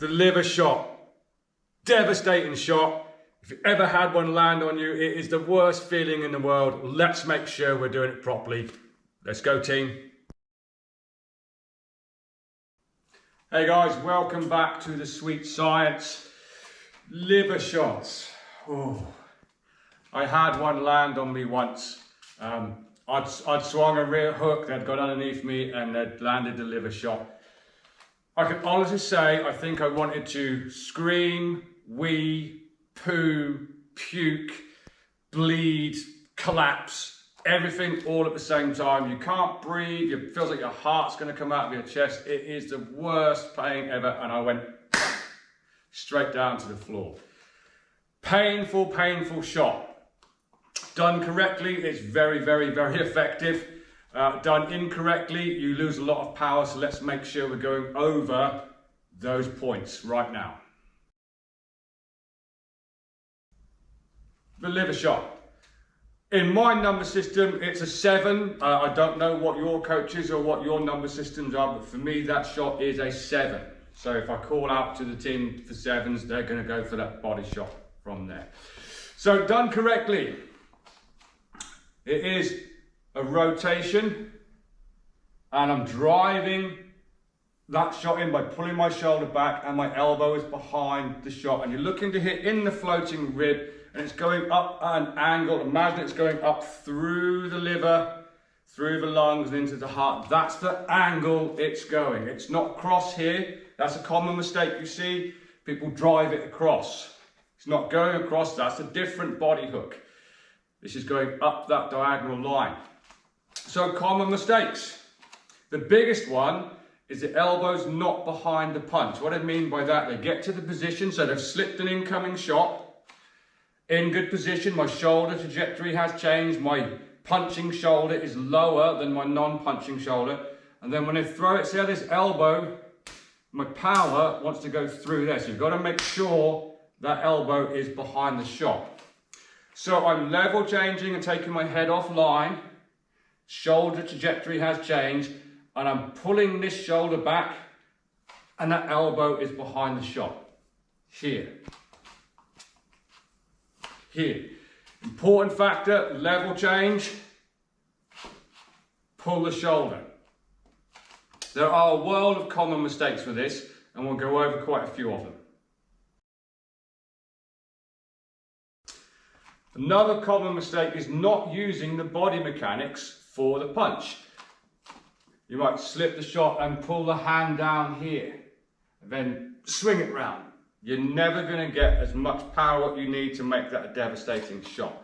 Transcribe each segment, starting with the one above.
The liver shot. Devastating shot. If you ever had one land on you, it is the worst feeling in the world. Let's make sure we're doing it properly. Let's go, team. Hey guys, welcome back to the sweet science. Liver shots. Oh, I had one land on me once. I'd swung a rear hook that got underneath me and they'd landed the liver shot. I can honestly say I think I wanted to scream, wee, poo, puke, bleed, collapse, everything all at the same time. You can't breathe, it feels like your heart's going to come out of your chest. It is the worst pain ever, and I went straight down to the floor. Painful, painful shot. Done correctly, it's very, very, very effective. Done incorrectly, you lose a lot of power, so let's make sure we're going over those points right now. The liver shot. In my number system, it's a 7. I don't know what your coaches or what your number systems are, but for me, that shot is a 7. So if I call out to the team for 7s, they're going to go for that body shot from there. So done correctly, it is a rotation, and I'm driving that shot in by pulling my shoulder back and my elbow is behind the shot, and you're looking to hit in the floating rib, and it's going up at an angle. Imagine it's going up through the liver, through the lungs and into the heart. That's the angle it's going. It's not cross here. That's a common mistake you see. People drive it across. It's not going across, that's a different body hook. This is going up that diagonal line. So common mistakes. The biggest one is the elbows not behind the punch. What I mean by that, they get to the position, so they've slipped an incoming shot. In good position, my shoulder trajectory has changed. My punching shoulder is lower than my non-punching shoulder. And then when I throw it, see how this elbow, my power wants to go through there. So you've got to make sure that elbow is behind the shot. So I'm level changing and taking my head offline. Shoulder trajectory has changed, and I'm pulling this shoulder back, and that elbow is behind the shot. Here. Here. Important factor, level change. Pull the shoulder. There are a world of common mistakes with this, and we'll go over quite a few of them. Another common mistake is not using the body mechanics for the punch. You might slip the shot and pull the hand down here, and then swing it round. You're never going to get as much power what you need to make that a devastating shot.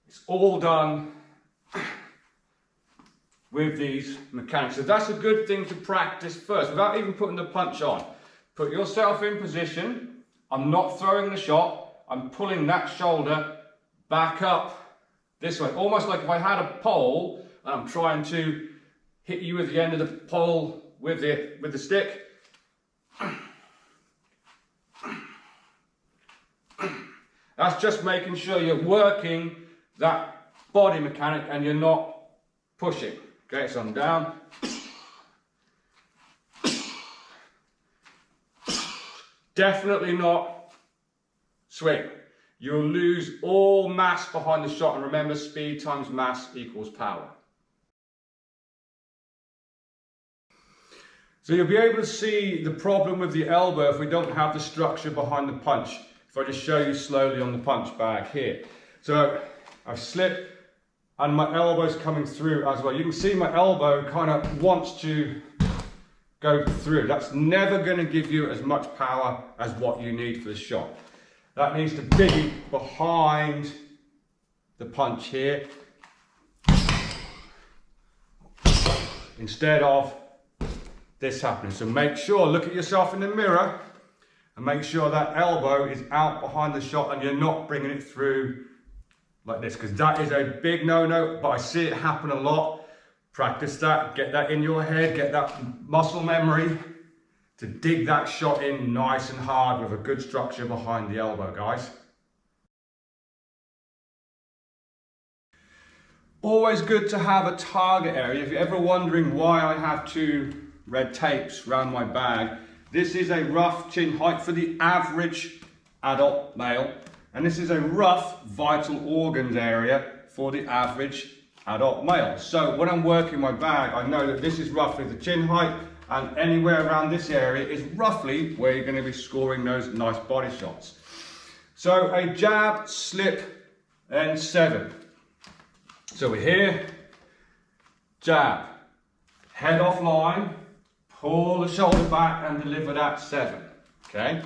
It's all done with these mechanics. So that's a good thing to practice first, without even putting the punch on. Put yourself in position. I'm not throwing the shot. I'm pulling that shoulder back up this way. Almost like if I had a pole and I'm trying to hit you with the end of the pole with the stick. That's just making sure you're working that body mechanic and you're not pushing. Okay, so I'm down. Definitely not swing. You'll lose all mass behind the shot, and remember, speed times mass equals power. So you'll be able to see the problem with the elbow if we don't have the structure behind the punch. If I just show you slowly on the punch bag here. So I've slipped and my elbow's coming through as well. You can see my elbow kind of wants to go through. That's never going to give you as much power as what you need for the shot. That needs to be behind the punch here, instead of this happening. So make sure, look at yourself in the mirror and make sure that elbow is out behind the shot and you're not bringing it through like this, because that is a big no-no, but I see it happen a lot. Practice that, get that in your head, get that muscle memory to dig that shot in nice and hard with a good structure behind the elbow, guys. Always good to have a target area. If you're ever wondering why I have 2 red tapes around my bag, This is a rough chin height for the average adult male, and this is a rough vital organs area for the average adult male. So when I'm working my bag, I know that this is roughly the chin height, and anywhere around this area is roughly where you're going to be scoring those nice body shots. So a jab, slip, and 7. So we're here, jab, head off line, pull the shoulder back and deliver that 7, okay?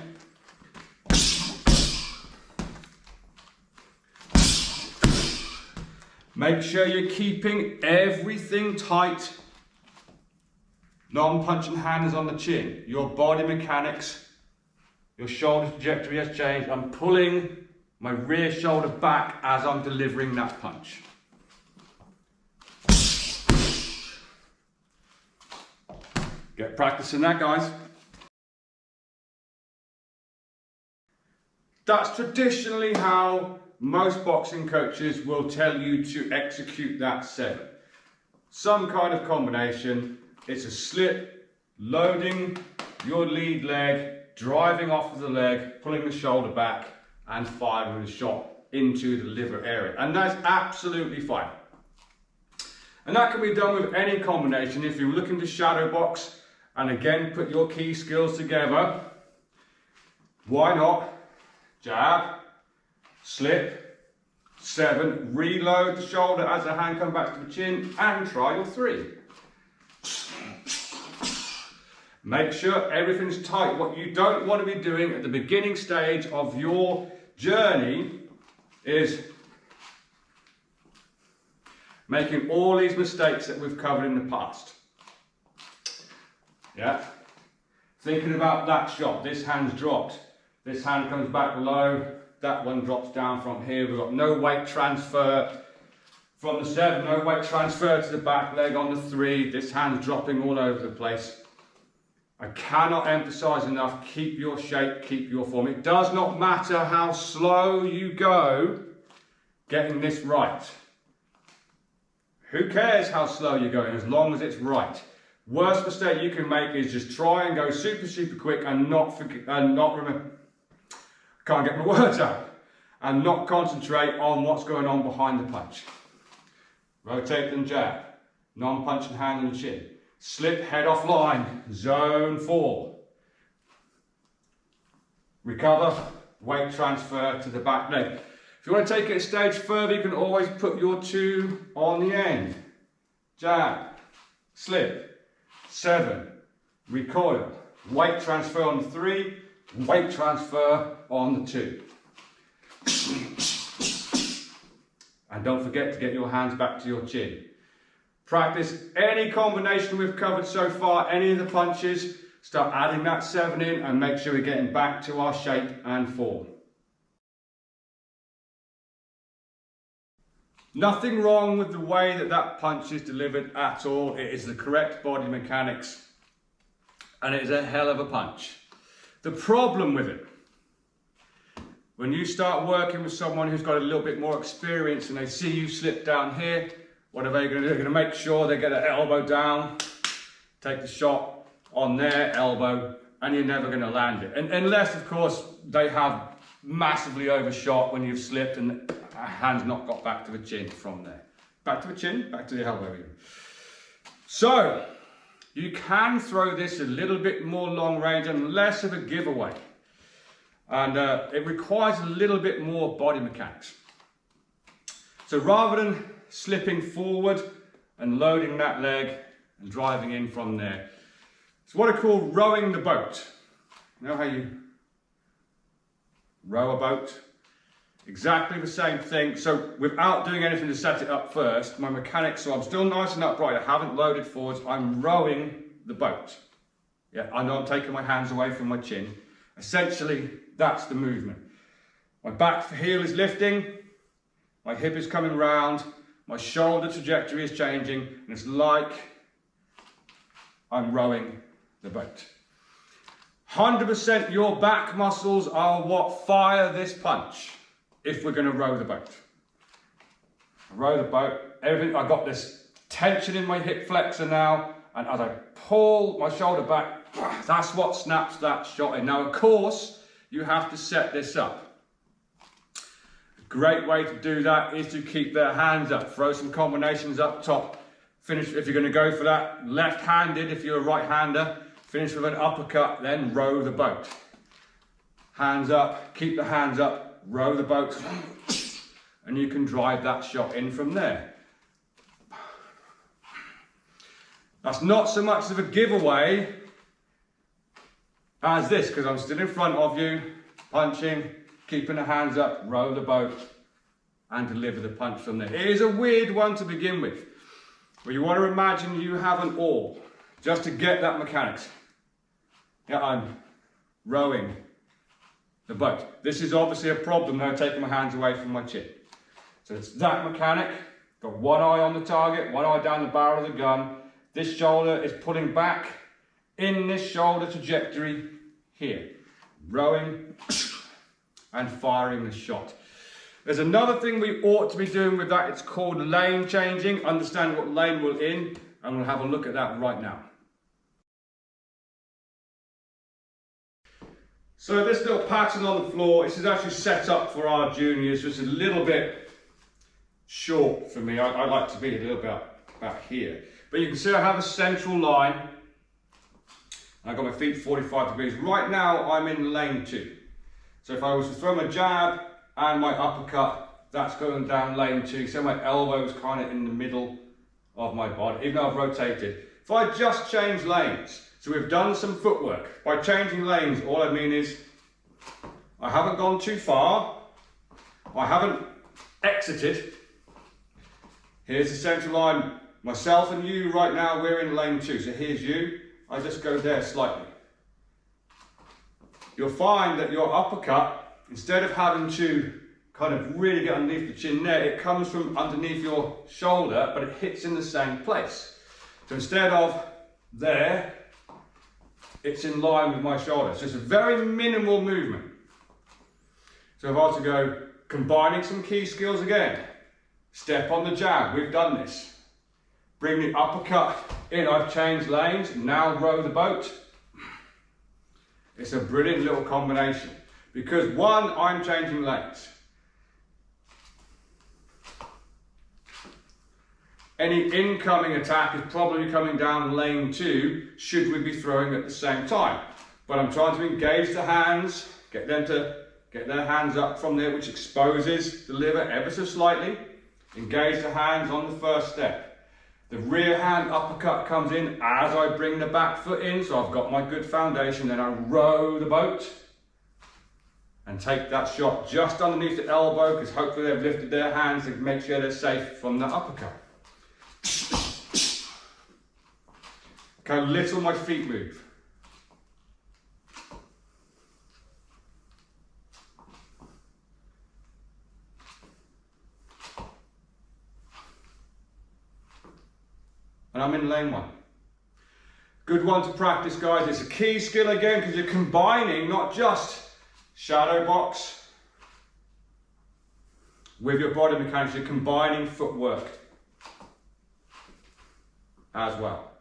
Make sure you're keeping everything tight. Non-punching hand is on the chin. Your body mechanics, your shoulder trajectory has changed. I'm pulling my rear shoulder back as I'm delivering that punch. Get practicing that, guys. That's traditionally how most boxing coaches will tell you to execute that 7. Some kind of combination. It's a slip, loading your lead leg, driving off of the leg, pulling the shoulder back, and firing the shot into the liver area. And that's absolutely fine. And that can be done with any combination. If you're looking to shadow box, and again, put your key skills together, why not? Jab, slip, 7, reload the shoulder as the hand comes back to the chin, and try your 3. Make sure everything's tight. What you don't want to be doing at the beginning stage of your journey is making all these mistakes that we've covered in the past. Yeah? Thinking about that shot. This hand's dropped. This hand comes back low. That one drops down from here. We've got no weight transfer from the 7. No weight transfer to the back leg on the 3. This hand's dropping all over the place. I cannot emphasize enough, keep your shape, keep your form. It does not matter how slow you go getting this right. Who cares how slow you're going as long as it's right? Worst mistake you can make is just try and go super quick and not remember, can't get my words out, and not concentrate on what's going on behind the punch. Rotate and jab, non-punching hand on the chin. Slip, head off line, zone 4. Recover, weight transfer to the back leg. If you want to take it a stage further, you can always put your 2 on the end. Jab, slip, 7, recoil, weight transfer on the 3, weight transfer on the 2. And don't forget to get your hands back to your chin. Practice any combination we've covered so far, any of the punches, start adding that 7 in and make sure we're getting back to our shape and form. Nothing wrong with the way that that punch is delivered at all. It is the correct body mechanics and it is a hell of a punch. The problem with it, when you start working with someone who's got a little bit more experience and they see you slip down here, what are they going to do? They're going to make sure they get an elbow down, take the shot on their elbow, and you're never going to land it. And unless, of course, they have massively overshot when you've slipped and the hand's not got back to the chin from there. Back to the chin, back to the elbow even. So, you can throw this a little bit more long range and less of a giveaway. And it requires a little bit more body mechanics. So rather than slipping forward and loading that leg and driving in from there, it's what I call rowing the boat. You know how you row a boat? Exactly the same thing. So without doing anything to set it up first, my mechanics, so I'm still nice and upright, I haven't loaded forwards, I'm rowing the boat. Yeah, I know I'm taking my hands away from my chin. Essentially, that's the movement. My back heel is lifting, my hip is coming round, my shoulder trajectory is changing, and it's like I'm rowing the boat. 100% your back muscles are what fire this punch if we're going to row the boat. Row the boat, everything, I've got this tension in my hip flexor now, and as I pull my shoulder back. That's what snaps that shot in. Now, of course, you have to set this up. A great way to do that is to keep their hands up. Throw some combinations up top. Finish, if you're going to go for that, left-handed, if you're a right-hander, finish with an uppercut, then row the boat. Hands up, keep the hands up, row the boat, and you can drive that shot in from there. That's not so much of a giveaway as this, because I'm still in front of you, punching, keeping the hands up, row the boat, and deliver the punch from there. It is a weird one to begin with, but you want to imagine you have an oar, just to get that mechanics. Yeah, I'm rowing the boat. This is obviously a problem now, taking my hands away from my chin. So it's that mechanic, got one eye on the target, one eye down the barrel of the gun. This shoulder is pulling back in this shoulder trajectory here. Rowing and firing the shot. There's another thing we ought to be doing with that. It's called lane changing. Understand what lane we're in, and we'll have a look at that right now. So this little pattern on the floor, this is actually set up for our juniors, just a little bit short for me. I like to be a little bit about here. But you can see I have a central line. I've got my feet 45 degrees. Right now I'm in lane 2. So if I was to throw my jab and my uppercut, that's going down lane 2. So my elbow is kind of in the middle of my body, even though I've rotated. If I just change lanes, so we've done some footwork. By changing lanes, all I mean is I haven't gone too far. I haven't exited. Here's the central line. Myself and you right now, we're in lane 2. So here's you. I just go there slightly. You'll find that your uppercut, instead of having to kind of really get underneath the chin there, it comes from underneath your shoulder, but it hits in the same place. So instead of there, it's in line with my shoulder. So it's a very minimal movement. So if I was to go, combining some key skills again, step on the jab, we've done this. Bring the uppercut in, I've changed lanes, now row the boat. It's a brilliant little combination because one, I'm changing lanes. Any incoming attack is probably coming down lane 2, should we be throwing at the same time. But I'm trying to engage the hands, get them to get their hands up from there, which exposes the liver ever so slightly. Engage the hands on the first step. The rear hand uppercut comes in as I bring the back foot in, so I've got my good foundation. Then I row the boat and take that shot just underneath the elbow, because hopefully they've lifted their hands to make sure they're safe from the uppercut. Look how little my feet move. And I'm in lane 1. Good one to practice, guys. It's a key skill again, because you're combining not just shadow box with your body mechanics, you're combining footwork as well.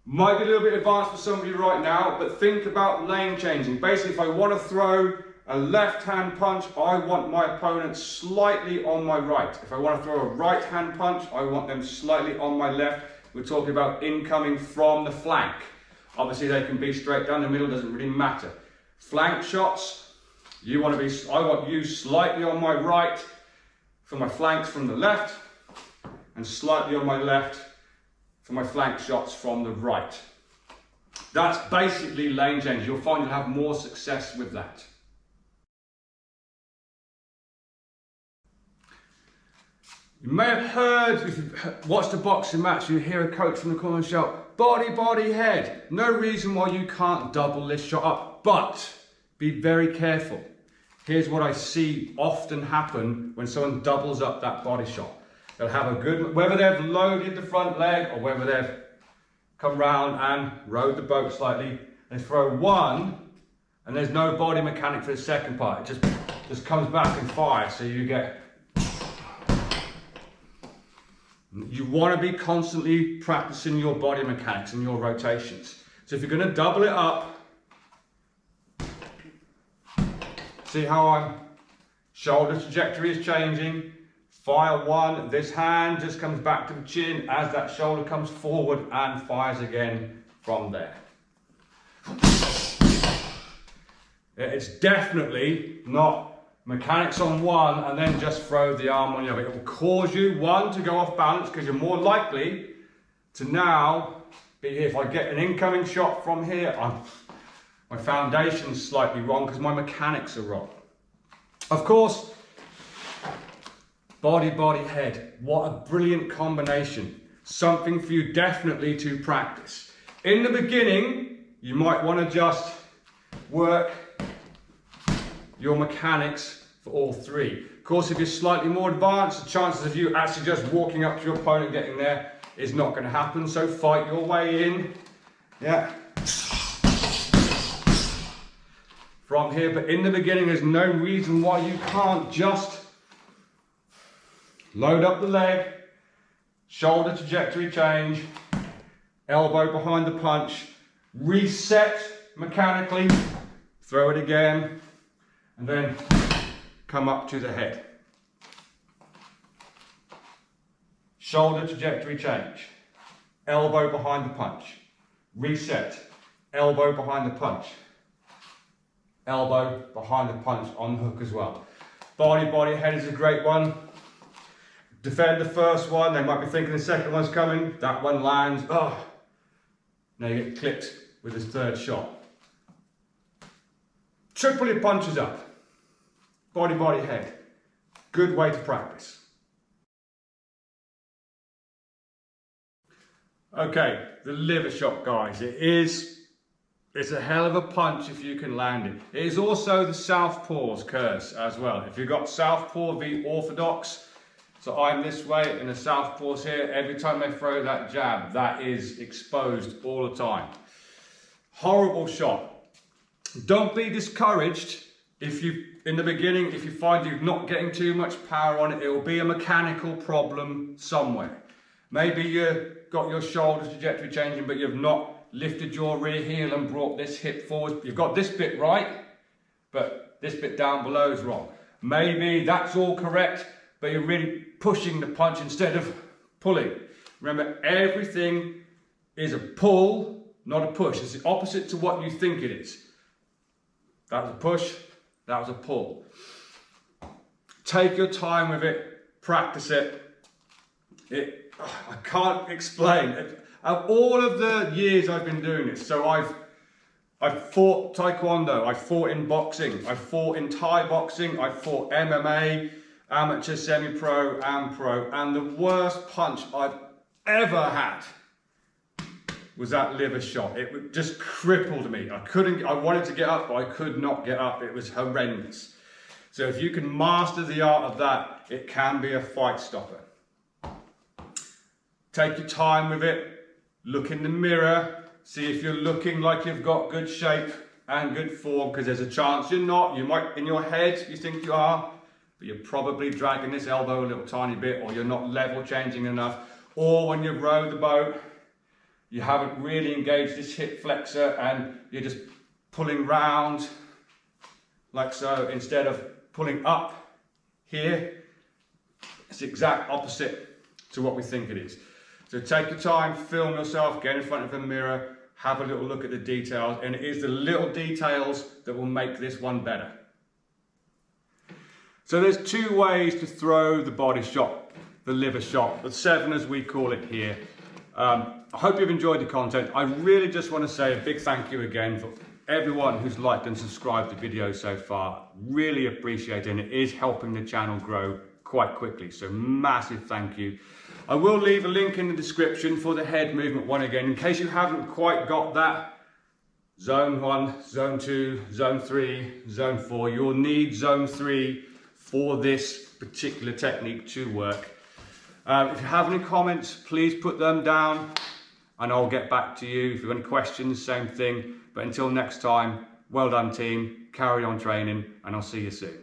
Might be a little bit advanced for some of you right now, but think about lane changing. Basically, if I want to throw a left hand punch, I want my opponent slightly on my right. If I want to throw a right hand punch, I want them slightly on my left. We're talking about incoming from the flank. Obviously they can be straight down the middle, doesn't really matter. Flank shots, I want you slightly on my right for my flanks from the left, and slightly on my left for my flank shots from the right. That's basically lane change. You'll find you'll have more success with that. You may have heard, if you've watched a boxing match, you hear a coach from the corner shout, body, body, head. No reason why you can't double this shot up, but be very careful. Here's what I see often happen when someone doubles up that body shot. They'll have a good, whether they've loaded the front leg or whether they've come round and rowed the boat slightly, they throw one and there's no body mechanic for the second part. It just comes back and fires, so you get You want to be constantly practicing your body mechanics and your rotations. So if you're going to double it up, see how I'm shoulder trajectory is changing. Fire one, this hand just comes back to the chin as that shoulder comes forward and fires again from there. It's definitely not mechanics on one and then just throw the arm on the other. It will cause you, one, to go off balance because you're more likely to now be here. If I get an incoming shot from here, my foundation's slightly wrong because my mechanics are wrong. Of course, body, body, head. What a brilliant combination. Something for you definitely to practice. In the beginning, you might want to just work your mechanics for all three. Of course, if you're slightly more advanced, the chances of you actually just walking up to your opponent getting there is not going to happen. So fight your way in. Yeah. From here, but in the beginning, there's no reason why you can't just load up the leg, shoulder trajectory change, elbow behind the punch, reset mechanically, throw it again, and then come up to the head. Shoulder trajectory change, elbow behind the punch, reset, elbow behind the punch, elbow behind the punch on the hook as well. Body, body, head is a great one. Defend the first one, they might be thinking the second one's coming, that one lands, oh. Now you get clipped with this third shot. Triple your punches up. Body, body, head. Good way to practice. Okay, the liver shot, guys. It's a hell of a punch if you can land it. It is also the southpaw's curse as well. If you've got southpaw v orthodox, so I'm this way and the southpaw's here, every time they throw that jab, that is exposed all the time. Horrible shot. Don't be discouraged if you, in the beginning, if you find you're not getting too much power on it, it will be a mechanical problem somewhere. Maybe you've got your shoulder trajectory changing, but you've not lifted your rear heel and brought this hip forward. You've got this bit right, but this bit down below is wrong. Maybe that's all correct, but you're really pushing the punch instead of pulling. Remember, everything is a pull, not a push. It's the opposite to what you think it is. That was a push, that was a pull. Take your time with it, practice it. I can't explain. Of all of the years I've been doing this, so I've fought Taekwondo, I've fought in boxing, I've fought in Thai boxing, I've fought MMA, amateur, semi-pro and pro, and the worst punch I've ever had was that liver shot. It just crippled me. I wanted to get up, but I could not get up. It was horrendous. So if you can master the art of that, it can be a fight stopper. Take your time with it. Look in the mirror. See if you're looking like you've got good shape and good form, because there's a chance you're not. You might, in your head, you think you are, but you're probably dragging this elbow a little tiny bit, or you're not level changing enough. Or when you row the boat, you haven't really engaged this hip flexor and you're just pulling round like so instead of pulling up here. It's the exact opposite to what we think it is. So take your time, film yourself, get in front of a mirror, have a little look at the details, and it is the little details that will make this one better. So there's two ways to throw the body shot, the liver shot, the 7 as we call it here. I hope you've enjoyed the content. I really just want to say a big thank you again for everyone who's liked and subscribed to the video so far. Really appreciate it, and it is helping the channel grow quite quickly. So massive thank you. I will leave a link in the description for the head movement one again, in case you haven't quite got that. Zone 1, Zone 2, Zone 3, Zone 4. You'll need Zone 3 for this particular technique to work. If you have any comments, please put them down and I'll get back to you. If you've got any questions, same thing. But until next time, well done team, carry on training, and I'll see you soon.